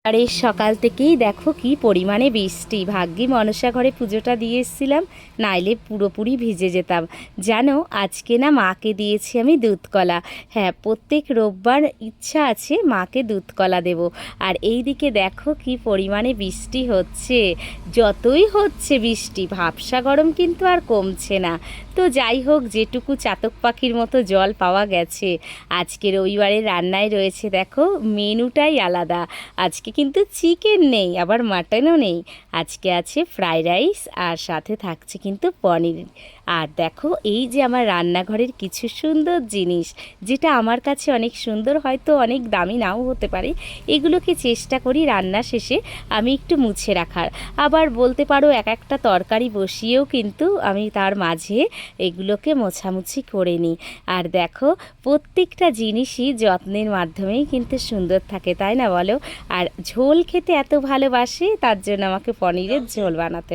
আরে সকাল থেকেই দেখো কি পরিমাণে বৃষ্টি। ভাগ্যি মনসা ঘরে পুজোটা দিয়ে এসেছিলাম, নাইলে পুরোপুরি ভিজে যেতাম। জানো আজকে না মাকে দিয়েছি আমি দুধ কলা। হ্যাঁ, প্রত্যেক রোববার ইচ্ছা আছে মাকে দুধ কলা দেব। আর এই দিকে দেখো কি পরিমাণে বৃষ্টি হচ্ছে। যতই হচ্ছে বৃষ্টি, ভাবসা গরম কিন্তু আর কমছে না। তো যাই হোক, যেটুকু চাতক পাখির মতো জল পাওয়া গেছে। আজকে রবিবারের রান্নায় রয়েছে দেখো মেনুটাই আলাদা। আজকে কিন্তু চিকেন নেই, আবার মাটনও নেই। আজকে আছে ফ্রাইড রাইস আর সাথে থাকছে কিন্তু পনির। আর দেখো এই যে আমার রান্নাঘরের কিছু সুন্দর জিনিস, যেটা আমার কাছে অনেক সুন্দর, হয়তো অনেক দামি নাও হতে পারে, এগুলোকে চেষ্টা করি রান্না শেষে আমি একটু মুছে রাখার। আবার বলতে পারো এক একটা তরকারি বসিয়েও কিন্তু আমি তার মাঝে এগুলোকে মোছামুছি করে নিই। আর দেখো প্রত্যেকটা জিনিসই যত্নের মাধ্যমেই কিন্তু সুন্দর থাকে, তাই না বলো? আর ঝোল খেতে এত ভালোবাসে, তার জন্য আমাকে পনিরের ঝোল বানাতে